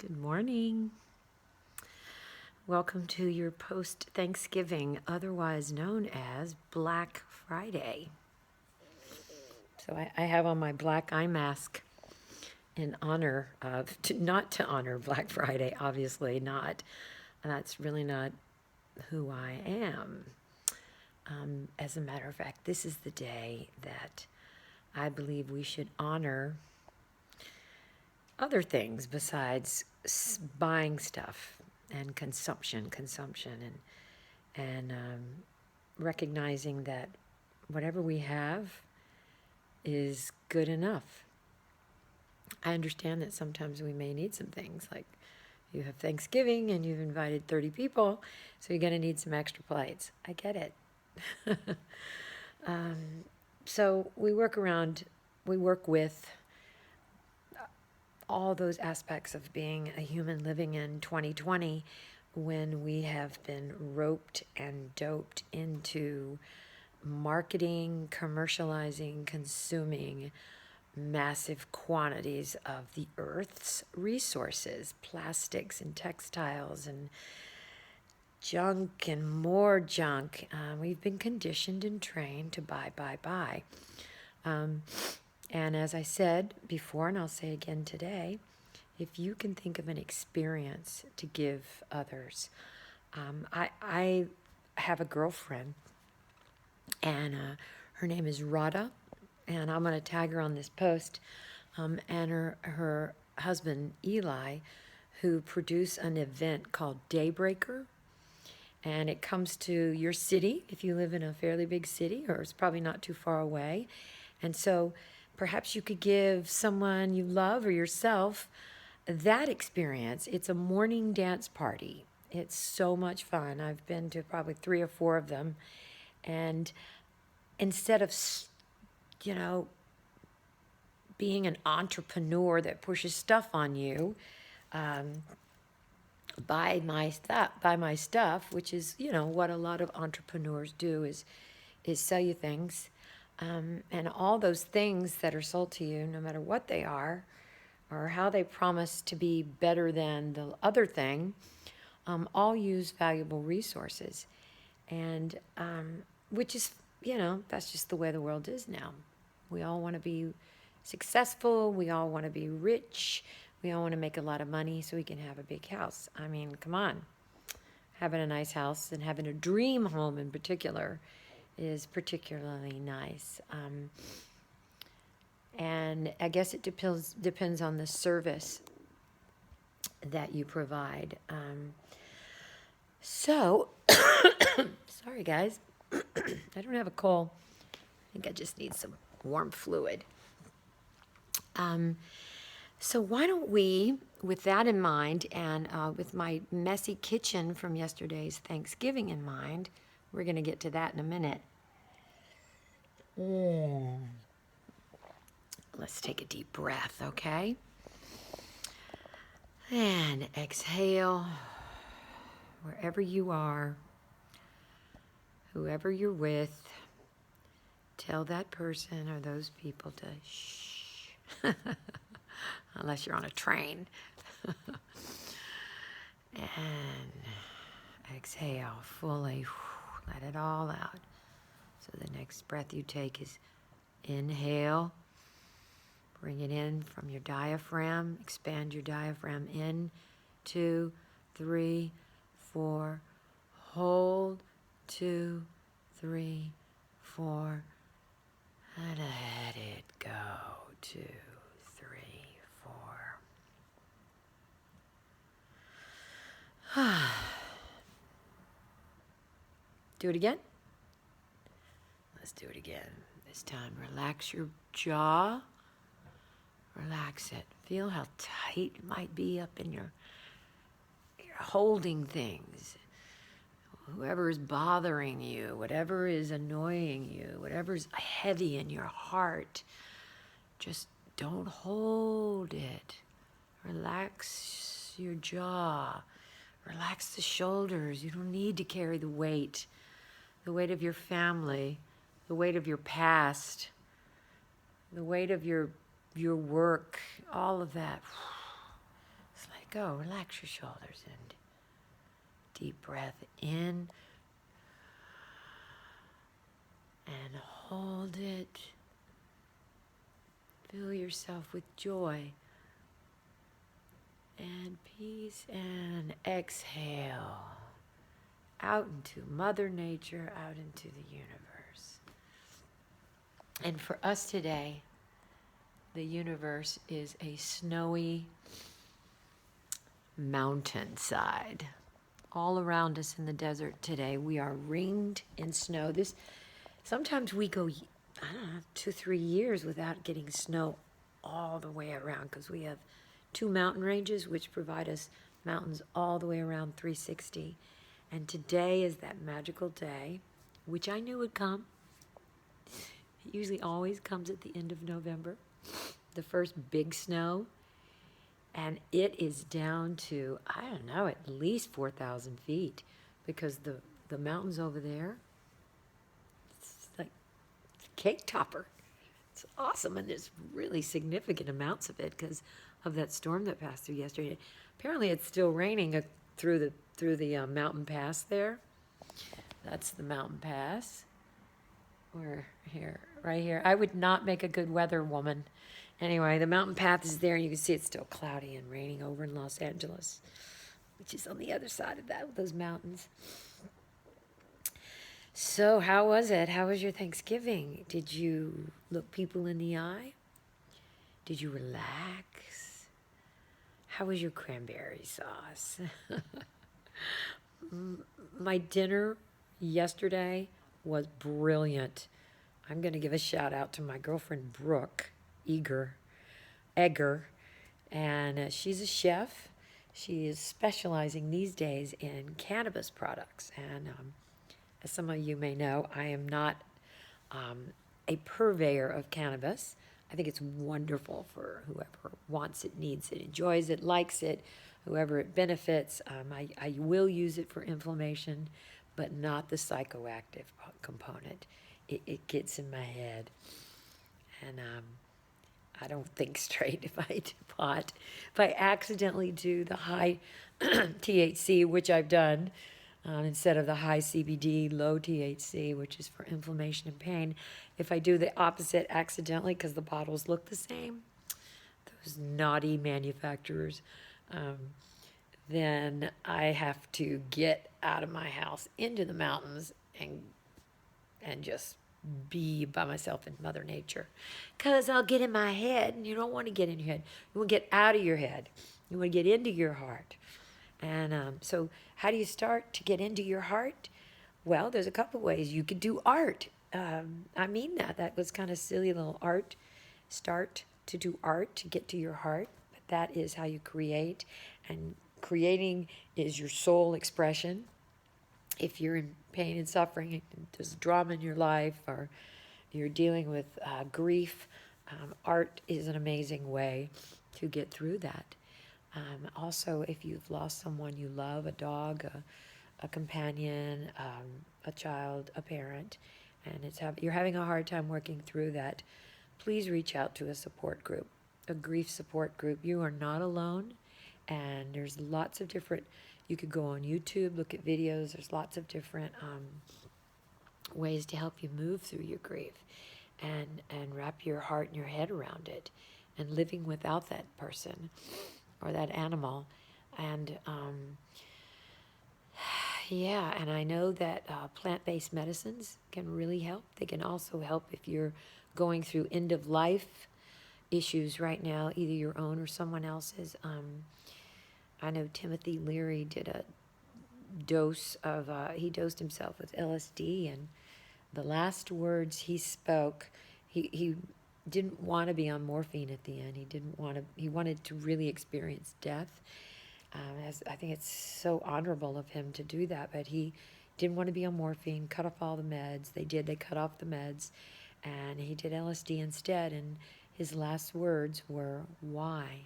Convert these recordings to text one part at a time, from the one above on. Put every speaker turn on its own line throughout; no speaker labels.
Good morning. Welcome to your post-Thanksgiving, otherwise known as Black Friday. So I have on my black eye mask in honor of, not to honor Black Friday, obviously not. That's really not who I am. As a matter of fact, this is the day that I believe we should honor other things besides buying stuff and consumption, and recognizing that whatever we have is good enough. I understand that sometimes we may need some things, like you have Thanksgiving and you've invited 30 people, so you're going to need some extra plates. I get it. So we work with all those aspects of being a human living in 2020 when we have been roped and doped into marketing, commercializing, consuming massive quantities of the earth's resources, plastics and textiles and junk and more junk. We've been conditioned and trained to buy. And as I said before, and I'll say again today, if you can think of an experience to give others, I have a girlfriend, and her name is Rada, and I'm going to tag her on this post, and her husband, Eli, who produce an event called Daybreaker, and it comes to your city if you live in a fairly big city, or it's probably not too far away. And so perhaps you could give someone you love or yourself that experience. It's a morning dance party. It's so much fun. I've been to probably 3 or 4 of them. And instead of, being an entrepreneur that pushes stuff on you, buy my stuff, which is, what a lot of entrepreneurs do is sell you things. And all those things that are sold to you, no matter what they are, or how they promise to be better than the other thing, all use valuable resources. And which is, that's just the way the world is now. We all want to be successful. We all want to be rich. We all want to make a lot of money so we can have a big house. I mean, come on. Having a nice house and having a dream home in particular is particularly nice. And I guess it depends on the service that you provide. So, sorry guys, I don't have a cold. I think I just need some warm fluid. So why don't we, with that in mind, and with my messy kitchen from yesterday's Thanksgiving in mind, we're going to get to that in a minute. Let's take a deep breath, okay? And exhale wherever you are, whoever you're with. Tell that person or those people to shh, unless you're on a train. And exhale fully, let it all out. So the next breath you take is inhale. Bring it in from your diaphragm. Expand your diaphragm in. 2, 3, 4. Hold. 2, 3, 4. And let it go. 2, 3, 4. Do it again. Let's do it again. This time, relax your jaw. Relax it. Feel how tight it might be up in you're holding things. Whoever is bothering you, whatever is annoying you, whatever is heavy in your heart, just don't hold it. Relax your jaw. Relax the shoulders. You don't need to carry the weight of your family, the weight of your past, the weight of your work, all of that. Just let it go. Relax your shoulders and deep breath in and hold it. Fill yourself with joy and peace, and exhale out into Mother Nature, out into the universe. And for us today, the universe is a snowy mountainside. All around us in the desert today, we are ringed in snow. Sometimes we go, I don't know, 2-3 years without getting snow all the way around, because we have 2 mountain ranges which provide us mountains all the way around 360. And today is that magical day, which I knew would come. It usually always comes at the end of November, the first big snow. And it is down to, I don't know, at least 4,000 feet, because the mountains over there, it's like a cake topper. It's awesome, and there's really significant amounts of it because of that storm that passed through yesterday. Apparently, it's still raining through the mountain pass there. That's the mountain pass. We're here, right here. I would not make a good weather woman. Anyway, the mountain path is there, and you can see it's still cloudy and raining over in Los Angeles, which is on the other side of those mountains. So how was it? How was your Thanksgiving? Did you look people in the eye? Did you relax? How was your cranberry sauce? My dinner yesterday was brilliant. I'm going to give a shout out to my girlfriend Brooke Egger, and she's a chef. She is specializing these days in cannabis products, and as some of you may know, I am not a purveyor of cannabis. I think it's wonderful for whoever wants it, needs it, enjoys it, likes it, whoever it benefits. I will use it for inflammation, but not the psychoactive component. It gets in my head, and I don't think straight if I do pot. If I accidentally do the high THC, which I've done, instead of the high CBD, low THC, which is for inflammation and pain, if I do the opposite accidentally because the bottles look the same, those naughty manufacturers, then I have to get out of my house into the mountains and just be by myself in Mother Nature, because I'll get in my head, and you don't want to get in your head. You want to get out of your head. You want to get into your heart. And so how do you start to get into your heart? Well, there's a couple of ways. You could do art. I mean that. That was kind of silly little art. Start to do art to get to your heart. But that is how you create. And creating is your soul expression. If you're in pain and suffering, and there's drama in your life, or you're dealing with grief, art is an amazing way to get through that. Also, if you've lost someone you love, a dog, a companion, a child, a parent, and you're having a hard time working through that, please reach out to a support group, a grief support group. You are not alone, and there's lots of different. You could go on YouTube, look at videos. There's lots of different ways to help you move through your grief, and wrap your heart and your head around it, and living without that person or that animal. And yeah, and I know that plant-based medicines can really help. They can also help if you're going through end-of-life issues right now, either your own or someone else's. I know Timothy Leary did a dose of, he dosed himself with LSD, and the last words he spoke, he didn't want to be on morphine at the end. He wanted to really experience death. I think it's so honorable of him to do that, but he didn't want to be on morphine, cut off all the meds. They cut off the meds, and he did LSD instead, and his last words were, why?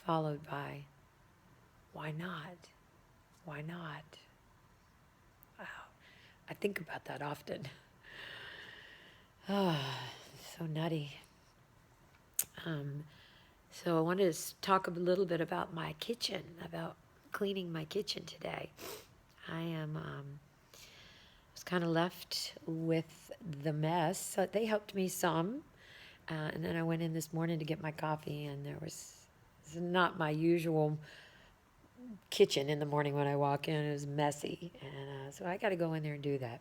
Followed by, why not? Why not? Wow. I think about that often. Oh, so nutty. So I wanted to talk a little bit about my kitchen, about cleaning my kitchen today. I was kind of left with the mess. So they helped me some. And then I went in this morning to get my coffee, and it's not my usual kitchen in the morning when I walk in. It was messy. And so I got to go in there and do that.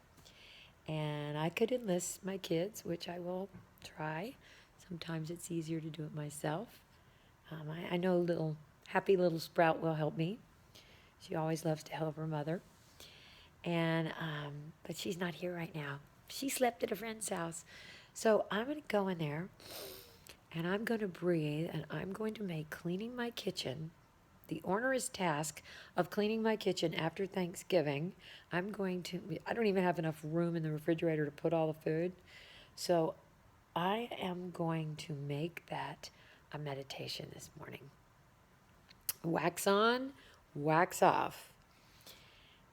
And I could enlist my kids, which I will try. Sometimes it's easier to do it myself. I know happy little Sprout will help me. She always loves to help her mother. And but she's not here right now. She slept at a friend's house. So I'm going to go in there and I'm going to breathe and I'm going to make cleaning my kitchen the onerous task of cleaning my kitchen after Thanksgiving. I don't even have enough room in the refrigerator to put all the food. So I am going to make that a meditation this morning. Wax on, wax off.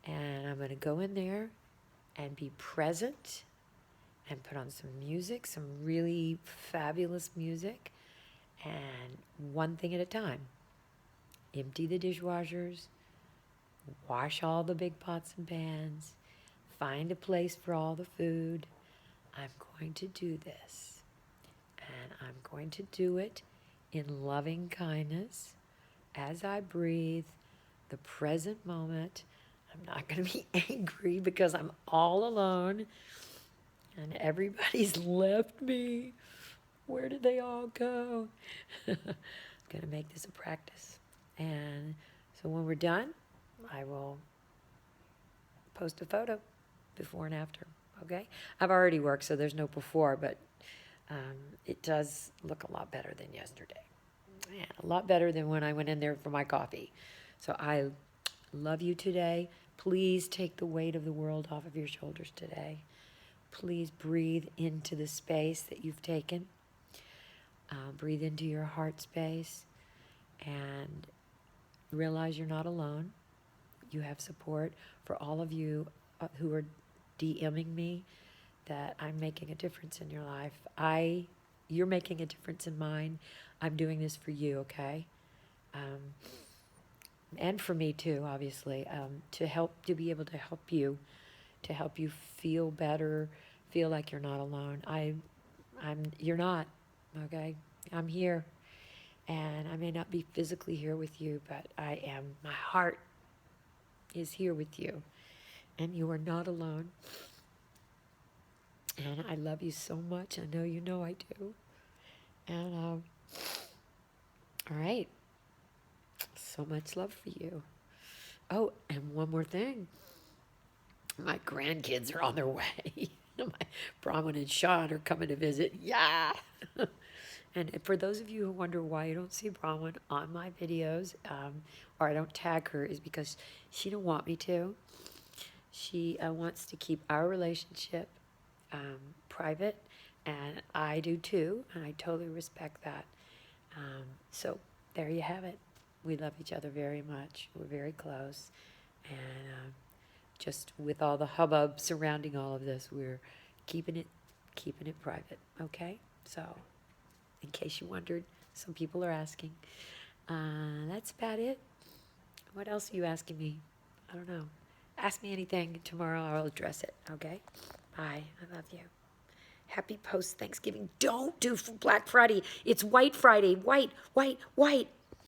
And I'm going to go in there and be present and put on some music, some really fabulous music, and one thing at a time. Empty the dishwashers, wash all the big pots and pans, find a place for all the food. I'm going to do this, and I'm going to do it in loving kindness as I breathe the present moment. I'm not going to be angry because I'm all alone and everybody's left me. Where did they all go? I'm going to make this a practice. And so when we're done, I will post a photo before and after. Okay? I've already worked, so there's no before, but it does look a lot better than yesterday. And a lot better than when I went in there for my coffee. So I love you today. Please take the weight of the world off of your shoulders today. Please breathe into the space that you've taken. Breathe into your heart space and realize you're not alone. You have support. For all of you who are DMing me that I'm making a difference in your life. You're making a difference in mine. I'm doing this for you, okay? And for me too, obviously, to be able to help you feel better, feel like you're not alone. You're not, okay? I'm here, and I may not be physically here with you, but I am. My heart is here with you, and you are not alone. And I love you so much. I know you know I do. And all right. So much love for you. Oh, and one more thing. My grandkids are on their way. My Bronwyn and Sean are coming to visit. Yeah. And for those of you who wonder why you don't see Bronwyn on my videos, or I don't tag her, is because she don't want me to. She wants to keep our relationship private, and I do too, and I totally respect that. So there you have it. We love each other very much. We're very close, and just with all the hubbub surrounding all of this, we're keeping it private. Okay, so in case you wondered, some people are asking. That's about it. What else are you asking me? I don't know. Ask me anything tomorrow. I'll address it. Okay. Bye. I love you. Happy post-Thanksgiving. Don't do Black Friday. It's White Friday. White, white, white.